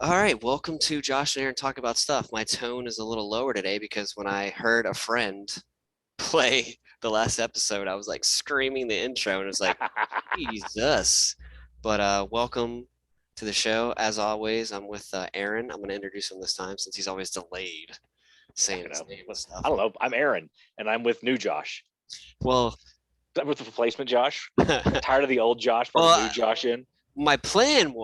All right, welcome to Josh and Aaron Talk About Stuff. My tone is a little lower today because when I heard a friend play the last episode, I was like screaming the intro and it was like, Jesus. But welcome to the show. As always, I'm with Aaron. I'm going to introduce him this time since he's always delayed saying his name and I stuff. don't know. I'm Aaron, and I'm with new Josh. Well, I'm with the replacement Josh. Tired of the old Josh, brought well, new Josh in. my plan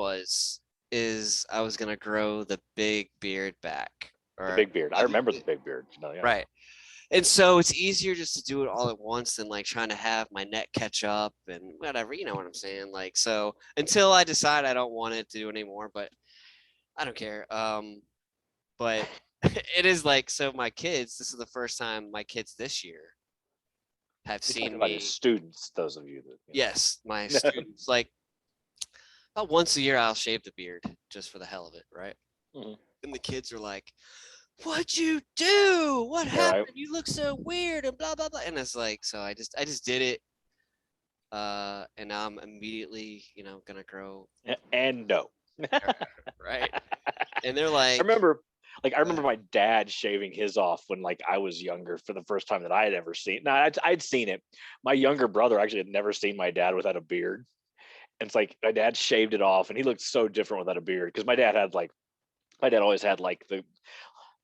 is I was going to grow the big beard back. The Or big beard. I remember the big beard. Yeah. Right. And so it's easier just to do it all at once than like trying to have my neck catch up and whatever, you know what I'm saying? Like, so until I decide I don't want it to do anymore, but I don't care. But it is like, so my kids, this is the first time my kids this year have You're seen talking about me. his students, those of you that. Yes, my students, like about once a year, I'll shave the beard just for the hell of it, right? Mhm. And the kids are like, "What'd you do? What Yeah, happened? right. You look so weird," and blah blah blah. And it's like, so I just did it. And now I'm immediately, gonna grow, And no. right? And they're I like, remember, I uh, remember my dad shaving his off when I was younger for the first time that I had ever seen. No, I'd seen it. My younger brother actually had never seen my dad without a beard. And it's like my dad shaved it off, and he looked so different without a beard because my dad always had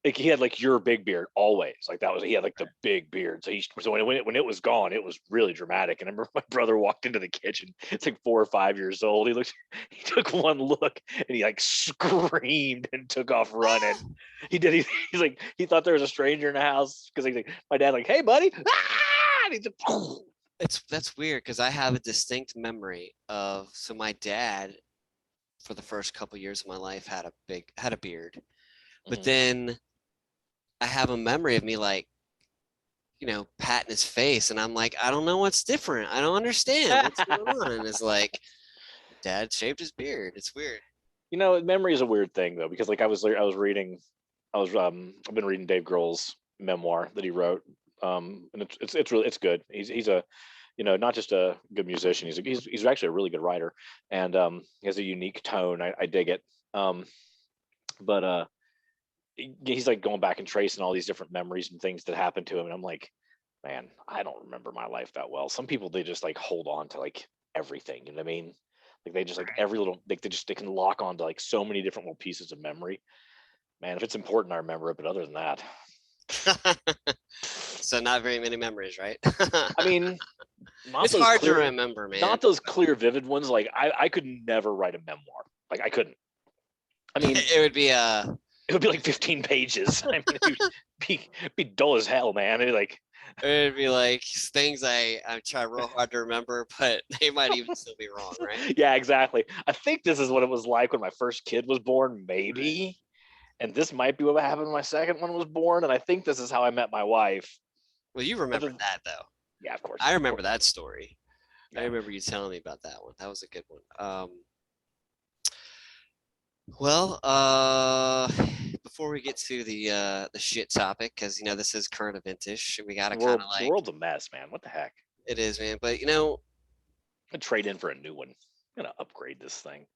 he had like your big beard always. Like that was he had like the big beard. So when it was gone, it was really dramatic. And I remember my brother walked into the kitchen. It's like 4 or 5 years old. He took one look and he like screamed and took off running. He did. He's like he thought there was a stranger in the house because he's like my dad like, hey buddy, and he's like, that's weird because I have a distinct memory of, so my dad for the first couple years of my life had a beard, but then I have a memory of me like, patting his face, and I'm like, I don't know what's different. I don't understand what's going on. And it's like, dad shaved his beard. It's weird. Memory is a weird thing though because I've been reading Dave Grohl's memoir that he wrote, and it's really it's good. He's a not just a good musician. He's actually a really good writer, and he has a unique tone. I dig it. But he's like going back and tracing all these different memories and things that happened to him, and I'm like, man, I don't remember my life that well. Some people they just like hold on to like everything. You know what I mean? Like they just like every little they can lock on to like so many different little pieces of memory. Man, if it's important, I remember it. But other than that, So not very many memories, right? I mean, not It's those hard to clear, remember, man. not those clear, vivid ones. Like I could never write a memoir. Like I couldn't. I mean, It would be it would be like 15 pages. I mean, it would be dull as hell, man. like things I try real hard to remember, but they might even still be wrong, right? Yeah, exactly. I think this is what it was like when my first kid was born, maybe. And this might be what happened when my second one was born. And I think this is how I met my wife. Well, you remember that though. Yeah, of course. I remember that story. Yeah. I remember you telling me about that one. That was a good one. Well, before we get to the shit topic, because this is current eventish, we gotta kind of The like, world's a mess, man. What the heck? it is, man. But I'm gonna trade in for a new one. I'm gonna upgrade this thing.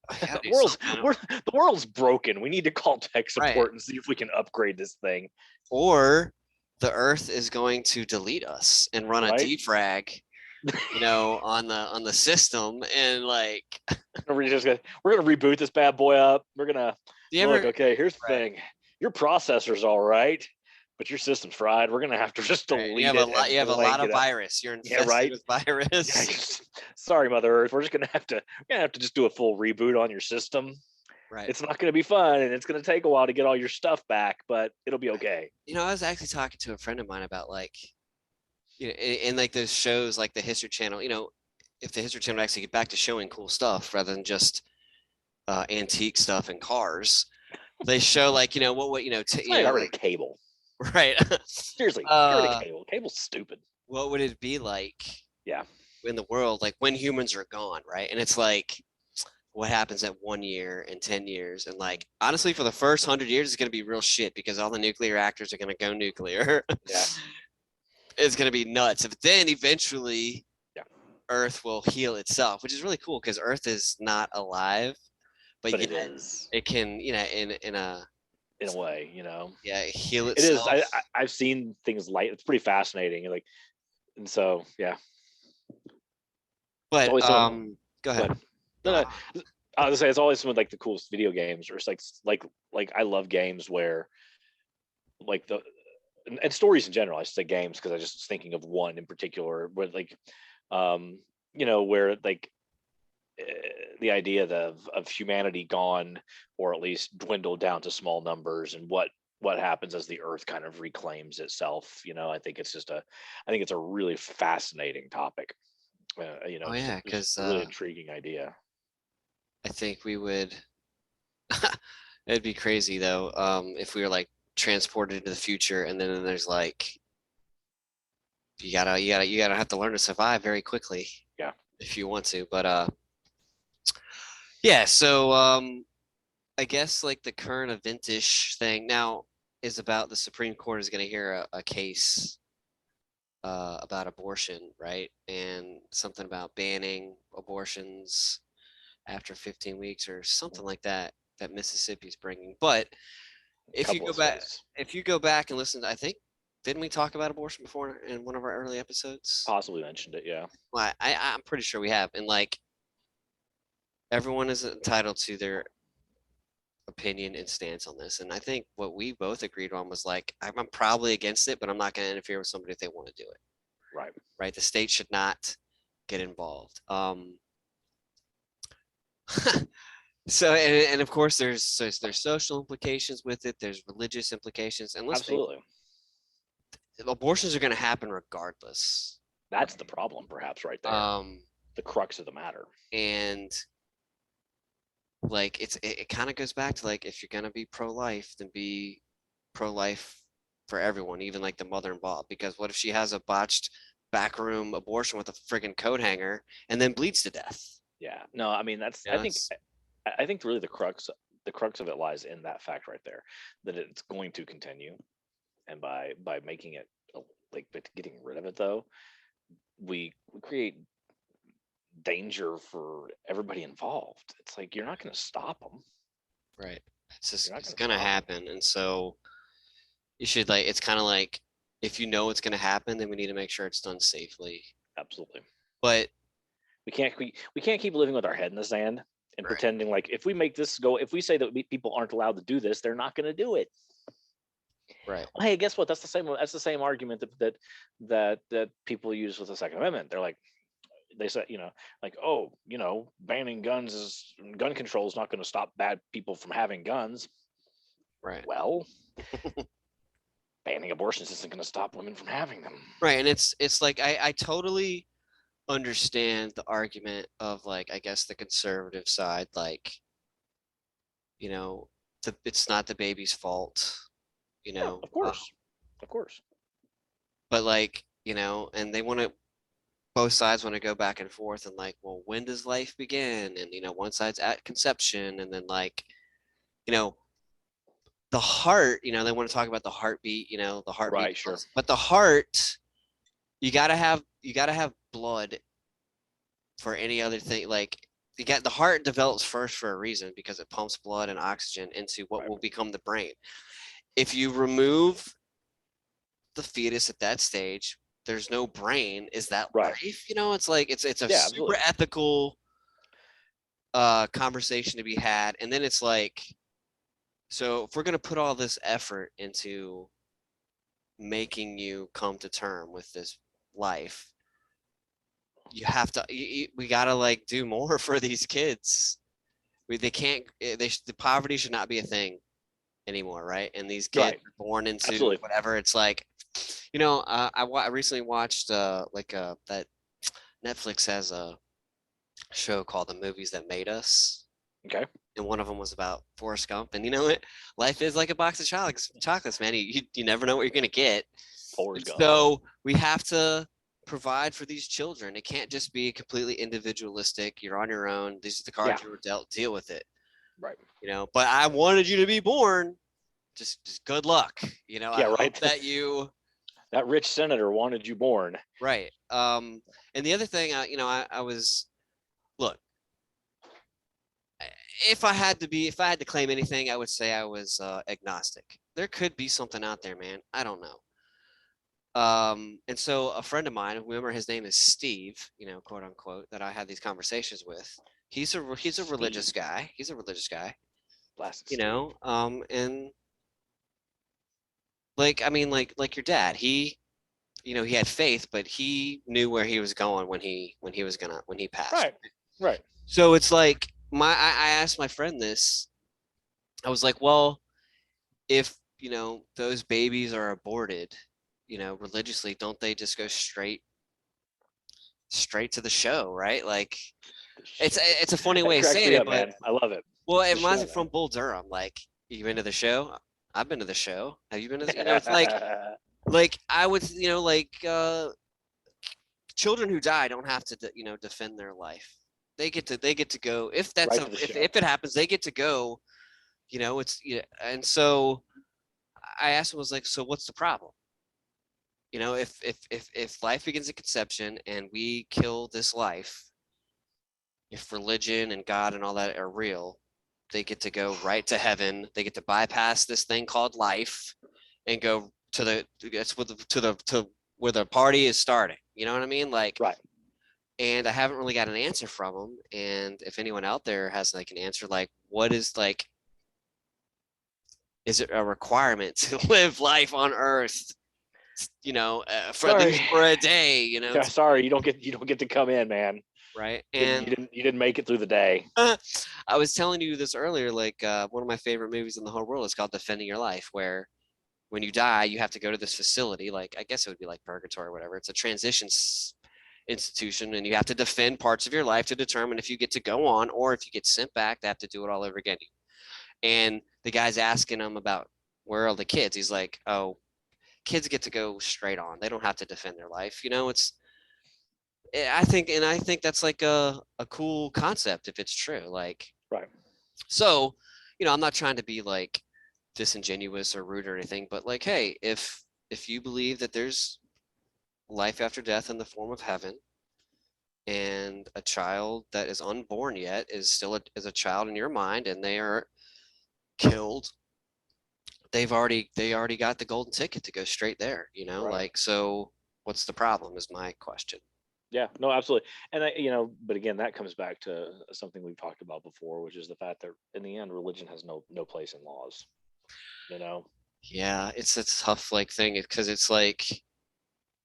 the The world's broken. We need to call tech support right. and see if we can upgrade this thing. Or the Earth is going to delete us and run a defrag, on the system, and like we're gonna reboot this bad boy up. We're gonna okay, here's the thing. Your processor's all right, but your system's fried. We're gonna have to just delete you have it. You have a lot of virus. You're infested with virus. Yeah, sorry, Mother Earth. We're gonna have to just do a full reboot on your system. Right. It's not gonna be fun, and it's gonna take a while to get all your stuff back, but it'll be okay. I was actually talking to a friend of mine about like, in like those shows like the History Channel. If the History Channel actually get back to showing cool stuff rather than just antique stuff and cars, they show like what got rid of cable. Right. Seriously, get rid of cable. Cable's stupid. What would it be like? Yeah. In the world, like when humans are gone, right? And it's like, what happens at 1 year and 10 years? And like, honestly, for the first 100 years, it's going to be real shit because all the nuclear reactors are going to go nuclear. Yeah. It's going to be nuts. But then eventually, Earth will heal itself, which is really cool because Earth is not alive. but but it yet is it can, in a in a way, heal it is. itself. I've seen things like it's pretty fascinating, like, and so yeah, it's But always some. go Go ahead. ahead. No, No, no. I was gonna say it's always some of like the coolest video games, or it's like I love games where like the and stories in general. I should say games because I just was thinking of one in particular where like um where like the idea of humanity gone, or at least dwindled down to small numbers, and what happens as the earth kind of reclaims itself. I think it's a really fascinating topic. oh Just, yeah, just because a really intriguing idea. I think we would. It'd be crazy though, if we were like transported into the future, and then there's like you gotta have to learn to survive very quickly Yeah, if you want to. But yeah. So I guess like the current eventish thing now is about the Supreme Court is going to hear a case about abortion, right? And something about banning abortions after 15 weeks or something like that that Mississippi's bringing. But a if you couple go of back, states if you go back and listen, I think didn't we talk about abortion before in one of our early episodes? possibly mentioned it. Yeah, Well, I'm pretty sure we have, and like everyone is entitled to their opinion and stance on this. And I think what we both agreed on was like, I'm probably against it, but I'm not going to interfere with somebody if they want to do it. right. Right? The state should not get involved. So and of course there's social implications with it. There's religious implications, and let's face Absolutely. it, abortions are going to happen regardless. That's the problem, perhaps, right there. Um, The crux of the matter. and like it kind of goes back to like if you're going to be pro-life, then be pro-life for everyone, even like the mother involved. Because what if she has a botched backroom abortion with a friggin' coat hanger and then bleeds to death? Yeah. No, I mean that's. You I know, think. it's I think really the crux of it lies in that fact right there, that it's going to continue, and by making it like but getting rid of it though, we create danger for everybody involved. It's like you're not going to stop them. right. You're not It's going to gonna stop them. happen, and so you should like. It's kind of like if you know it's gonna happen, then we need to make sure it's done safely. Absolutely. But We can't keep living with our head in the sand and right, pretending like if we make this go, if we say that people aren't allowed to do this, they're not going to do it. right, Well, hey, guess what? That's the same argument that people use with the Second Amendment. They're like, they said, like, oh, banning gun control is not going to stop bad people from having guns. right, Well, banning abortions isn't going to stop women from having them. right. And it's like I totally understand the argument of like I guess the conservative side, like you know, it's not the baby's fault, you Yeah, know, of course, of course. but like and they want to both sides want to go back and forth and like, well, when does life begin? And one side's at conception, and then like you know the heart, they want to talk about the heartbeat, the heartbeat, Right, sure. but the heart, you gotta have blood for any other thing. Like the heart develops first for a reason because it pumps blood and oxygen into what Right, will become the brain. If you remove the fetus at that stage, there's no brain. Is that right. life? It's like it's a Yeah, super absolutely. ethical conversation to be had. And then it's like, so if we're gonna put all this effort into making you come to term with this life, you have to we gotta like do more for these kids. They can't the poverty should not be a thing anymore, right? And these kids Right, are born into absolutely. whatever. It's like I recently watched that Netflix has a show called The Movies That Made Us, Okay. and one of them was about Forrest Gump. And you know what? Life is like a box of chocolates, man. You never know what you're gonna get. And Forrest Gump. so we have to provide for these children. It can't just be completely individualistic. You're on your own. These are the Yeah. cards you were dealt. Deal with it. Right. But I wanted you to be born. Just good luck. I Yeah. hope Right. that you That rich senator wanted you born. right. And the other thing, I was look, if I had to claim anything, I would say I was agnostic. There could be something out there, man. I don't know. And so a friend of mine, remember his name is Steve, quote unquote, that I had these conversations with. He's a religious Steve, guy. He's a religious guy, blasted Steve. and like I mean, like your dad, he had faith, but he knew where he was going when he passed. Right, right. So it's like I asked my friend this. I was like, well, if those babies are aborted, religiously, don't they just go straight to the show, right? Like it's a funny That way of cracks saying me it, up, but man. I love it. well, It's it the reminds show, me from Bull Durham. Like, you been to the show? I've been to the show. Have you been to? It's man. like I would, like children who die don't have to, defend their life. They get to go if that's Right a to the show. if it happens, they get to go. And so I asked him, was like, so what's the problem? If life begins at conception and we kill this life, if religion and God and all that are real, they get to go right to heaven. They get to bypass this thing called life and go to the that's what to where the party is starting. You know what I mean? Like, Right. and I haven't really got an answer from them. And if anyone out there has like an answer, like, what is like, is it a requirement to live life on Earth? For at Sorry. least for a day, Yeah, sorry, you don't get to come in, man. right? You didn't you And didn't you didn't make it through the day. I was telling you this earlier, like one of my favorite movies in the whole world is called Defending Your Life, where when you die, you have to go to this facility. Like, I guess it would be like purgatory or whatever. It's a transition institution, and you have to defend parts of your life to determine if you get to go on or if you get sent back to have to do it all over again. And the guy's asking him about where are the kids. He's like, oh, kids get to go straight on. They don't have to defend their life. I think that's like a cool concept if it's true. Like, Right. so, I'm not trying to be like disingenuous or rude or anything, but like, hey, if you believe that there's life after death in the form of heaven, and a child that is unborn yet is still is a child in your mind, and they are killed, they already got the golden ticket to go straight there. Right. Like, so what's the problem? Is my question. Yeah, no, absolutely. And but again, that comes back to something we've talked about before, which is the fact that in the end, religion has no place in laws. You know, Yeah, it's a tough like thing because it's like,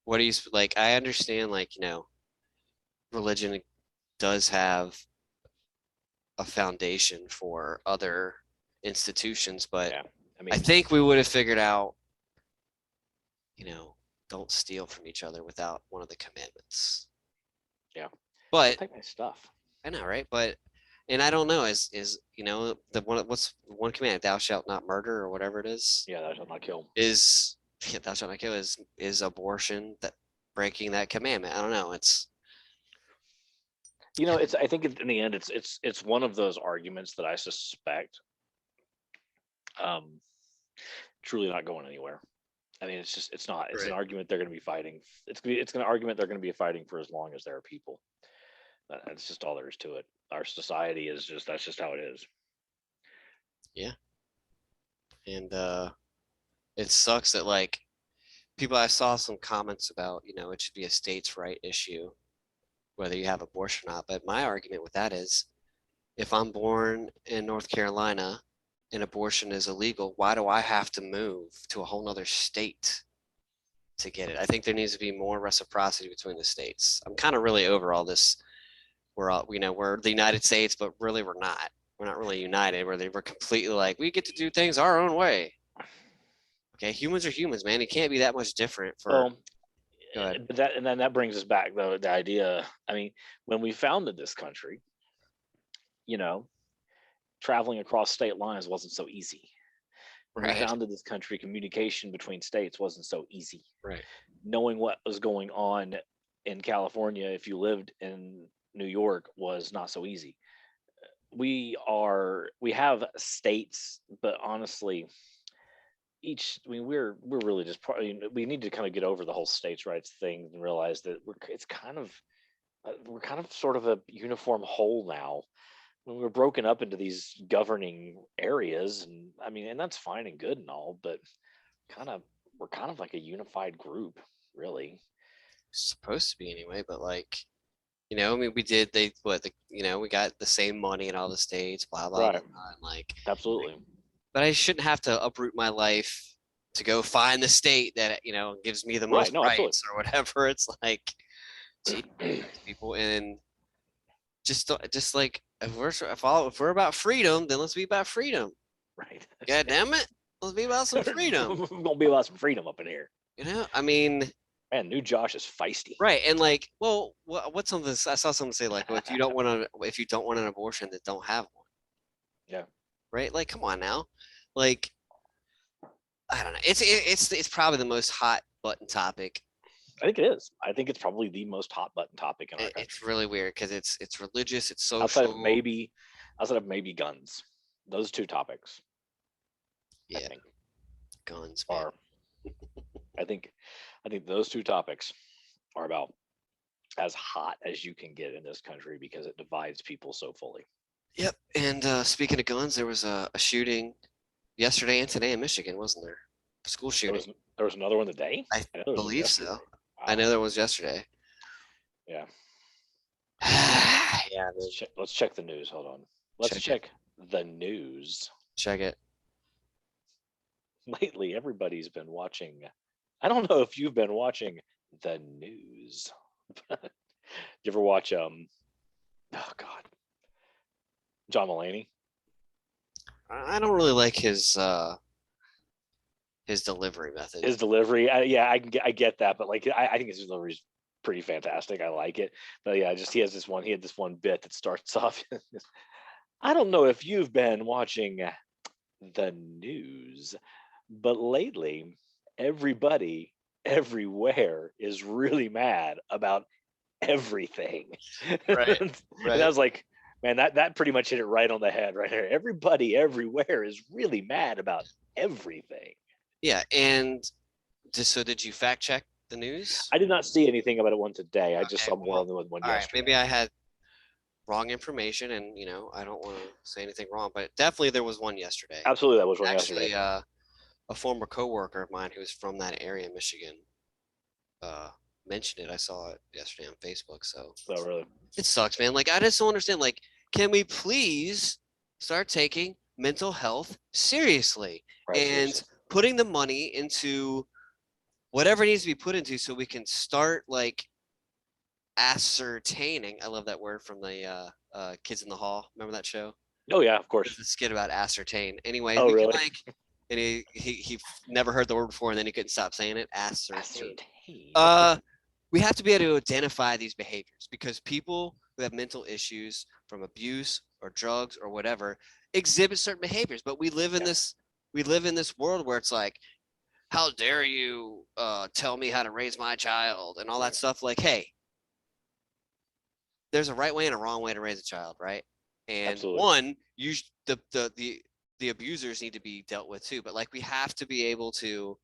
what do you like? I understand, like, religion does have a foundation for other institutions, but yeah. I I mean, think we would have figured out, don't steal from each other without one of the commandments. yeah, don't But take my stuff. I know, right? But and I don't know, is the one, what's one command? Thou shalt not murder, or whatever it is. Yeah, thou shalt not kill. Is yeah, thou shalt not kill, is abortion that breaking that commandment? I don't know. It's It's. I think in the end, it's one of those arguments that I suspect um truly not going anywhere. I mean, it's not. It's an right. argument they're going to be fighting. It's an argument they're going to be fighting for as long as there are people. That's just all there is to it. Our society is just that's just how it is. Yeah, and it sucks that like people. I saw some comments about it should be a states' right issue whether you have abortion or not. But my argument with that is, if I'm born in North Carolina and abortion is illegal, why do I have to move to a whole nother state to get it? I think there needs to be more reciprocity between the states. I'm kind of really over all this. We're all, we're the United States, but really we're not. We're not really united. We're completely like, we get to do things our own way. Okay, humans are humans, man. It can't be that much different for. Well, Go ahead. but then that brings us back though the idea. I mean, when we founded this country, you know, traveling across state lines wasn't so easy. When we Right. founded this country, communication between states wasn't so easy. Right. Knowing what was going on in California, if you lived in New York, was not so easy. We have states, but honestly, I mean, we're really just probably we need to kind of get over the whole states' rights thing and realize that we're kind of sort of a uniform whole now. when we're broken up into these governing areas, and I mean, and that's fine and good and all, but kind of we're kind of like a unified group, really. Supposed to be anyway, but like, I mean, we did, we got the same money in all the states, blah, blah, blah, Right. and like, Absolutely. but I shouldn't have to uproot my life to go find the state that, gives me the Right. most No, absolutely. rights or whatever. It's like, gee, people, and just like, if we're about freedom, then let's be about freedom. Right. God damn it. Let's be about some freedom. We're gonna be about some freedom up in here. I mean, Man, new Josh is feisty. right. And like, well, what's something I saw someone say like, well, if you don't want an abortion, then don't have one. Yeah. Right? Like, come on now. Like, I don't know. It's probably the most hot button topic. I think it is. I think it's probably the most hot button topic in our country. It's really weird because it's religious, it's social. Outside of maybe guns, those two topics. Yeah, I think guns, man. are. I think those two topics are about as hot as you can get in this country because it divides people so fully. Yep. And speaking of guns, there was a shooting yesterday and today in Michigan, wasn't there? A school shooting. There was another one today. I believe so. Wow. I know there was yesterday. Yeah. Yeah. Let's check the news. Hold on. Let's check the news. Check it. Lately, everybody's been watching. I don't know if you've been watching the news. You ever watch oh God, John Mulaney? I don't really like his delivery method. His delivery, I get that, but like I think his delivery is pretty fantastic. I like it, but yeah, he had this one bit that starts off. I don't know if you've been watching the news, but lately everybody everywhere is really mad about everything. Right. And I was like, man, that pretty much hit it right on the head right here. Everybody everywhere is really mad about everything. Yeah, and so did you fact check the news? I did not see anything about it one today. I just saw more on the one all yesterday. right, maybe I had wrong information, and I don't want to say anything wrong, but definitely there was one yesterday. Absolutely, that was one Actually, yesterday. A former coworker of mine who was from that area, Michigan, mentioned it. I saw it yesterday on Facebook. So, oh, really? It sucks, man. Like, I just don't understand. Like, can we please start taking mental health seriously and putting the money into whatever it needs to be put into so we can start like ascertaining. I love that word from the Kids in the Hall. Remember that show? Oh yeah, of course. The skit about ascertain. Anyway, oh, really? and he never heard the word before, and then he couldn't stop saying it. Ascertain. We have to be able to identify these behaviors because people who have mental issues from abuse or drugs or whatever exhibit certain behaviors. But we live in this world where it's like, how dare you tell me how to raise my child and all that stuff. Like, hey, there's a right way and a wrong way to raise a child, right? And Absolutely. the abusers need to be dealt with too. But like, we have to be able to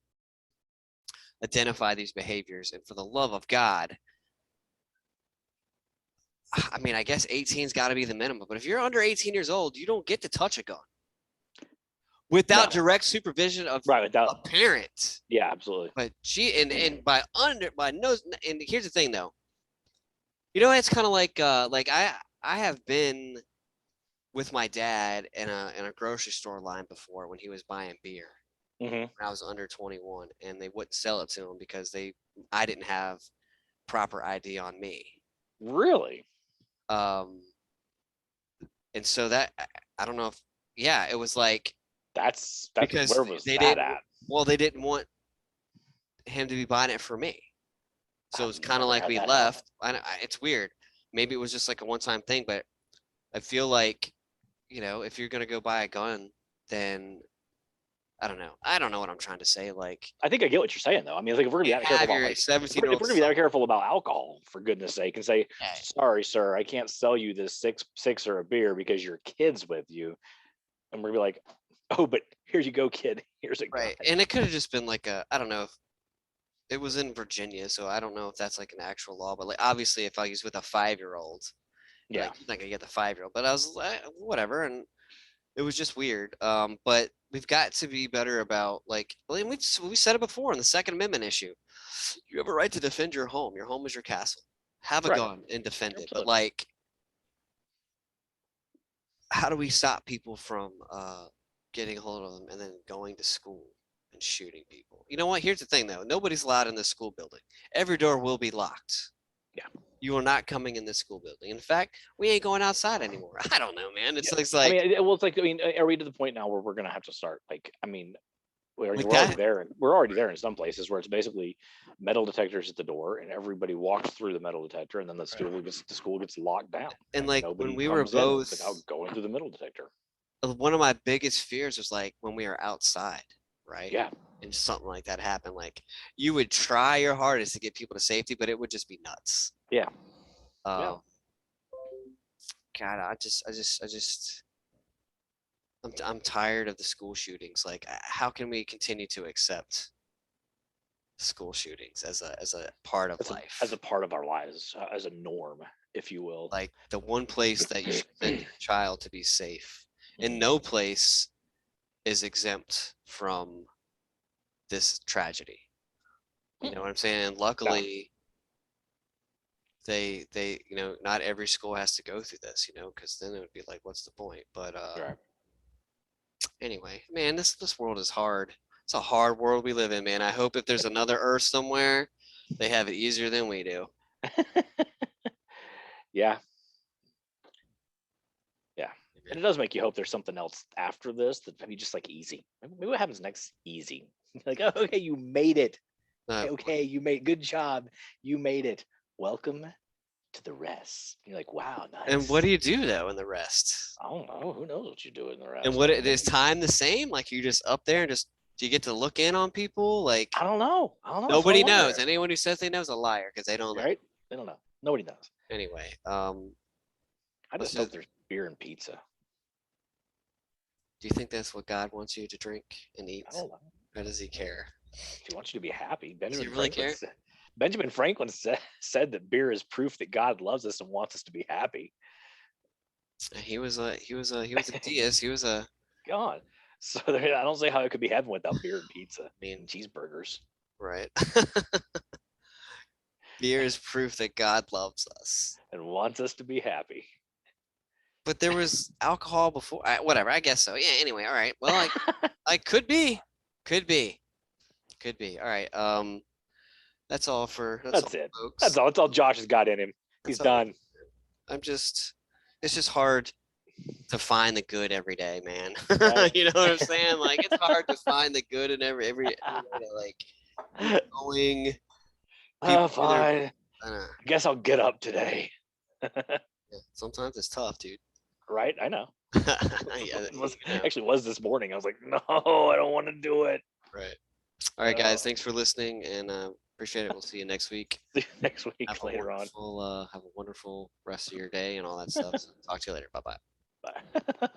identify these behaviors, and for the love of God, I mean, I guess 18's got to be the minimum, but if you're under 18 years old, you don't get to touch a gun without direct supervision of a parent. Yeah, absolutely. But and by nose, and here's the thing though, it's kind of like I have been with my dad in a grocery store line before when he was buying beer. When I was under 21, and they wouldn't sell it to him because I didn't have proper ID on me. Really? And so that I don't know if it was like that's because where was that at? Well, they didn't want him to be buying it for me, so it's kind of like we left. It's weird. Maybe it was just like a one-time thing, but I feel like if you're gonna go buy a gun, then I don't know what I'm trying to say. Like, I think I get what you're saying, though. I mean, like if we're gonna be that careful about if we're gonna be that careful about alcohol, for goodness sake, and say, sorry, sir, I can't sell you this sixer of beer because your kid's with you, and we're gonna be like, oh, but here you go, kid. Here's a gun. Right, and it could have just been like I don't know if it was in Virginia, so I don't know if that's like an actual law, but like obviously if I was with a 5-year-old Yeah. Like, he's not gonna get the 5-year-old, but I was like, whatever, and it was just weird. But we've got to be better about, like, I mean, we said it before in the Second Amendment issue. You have a right to defend your home. Your home is your castle. Have a Right. gun and defend it. But Absolutely. like, how do we stop people from getting a hold of them and then going to school and shooting people? You know what? Here's the thing, though. Nobody's allowed in this school building. Every door will be locked. Yeah. You are not coming in this school building. In fact, we ain't going outside anymore. I don't know, man. It's Yeah. like, I mean, well, it's like, I mean, are we to the point now where we're gonna have to start? Like, I mean, we're like already that. there. We're already there in some places where it's basically metal detectors at the door, and everybody walks through the metal detector, and then the school gets locked down, And like when nobody we were comes in both, without going through the metal detector. one of my biggest fears was like when we are outside, right? Yeah. And something like that happened. Like, you would try your hardest to get people to safety, but it would just be nuts. Yeah. Yeah. Um, God, I'm tired of the school shootings. Like, how can we continue to accept school shootings as a part of life? As a part of our lives, as a norm, if you will. Like, the one place that you should send your child to be safe, and Mhm. no place is exempt from this tragedy. You know what I'm saying? Luckily, they not every school has to go through this, because then it would be like, what's the point? But Right. anyway, man, this world is hard. It's a hard world we live in, man. I hope if there's another Earth somewhere, they have it easier than we do. Yeah. Yeah. And it does make you hope there's something else after this that maybe just like easy. Maybe what happens next? Easy. Like, oh, okay, you made it. Okay, you made good job. You made it. Welcome to the rest. You're like, wow, And nice. what do you do though in the rest? I don't know. Who knows what you do in the rest? And what is time the same? Like, you're just up there and just do you get to look in on people? Like, I don't know. I don't know. That's what I nobody wonder. knows. Anyone who says they know is a liar because they don't know. Right? They don't know. Nobody knows. Anyway, I just hope there's beer and pizza. do you think that's what God wants you to drink and eat? I don't know. Or does he care? He wants you to be happy. Does he really care? Benjamin Franklin said that beer is proof that God loves us and wants us to be happy. He was a deist. He was a God. So I don't see how it could be heaven without beer and pizza. I mean, and cheeseburgers. Right. Beer is proof that God loves us and wants us to be happy. But there was alcohol before. Whatever. I guess so. Yeah. Anyway. All right. Well, I could be. All right. That's all for. That's all, it. folks. That's all. That's all Josh has got in him. He's done. It's just hard to find the good every day, man. Right. You know what I'm saying? Like, it's hard to find the good in every like going. Fine. I guess I'll get up today. Yeah, sometimes it's tough, dude. Right? I know. Yeah, actually was this morning. I was like, no, I don't want to do it. Right. All right, guys. Thanks for listening, and appreciate it. We'll see you next week. See you next week later on. Have a wonderful rest of your day and all that stuff. So talk to you later. Bye-bye. Bye.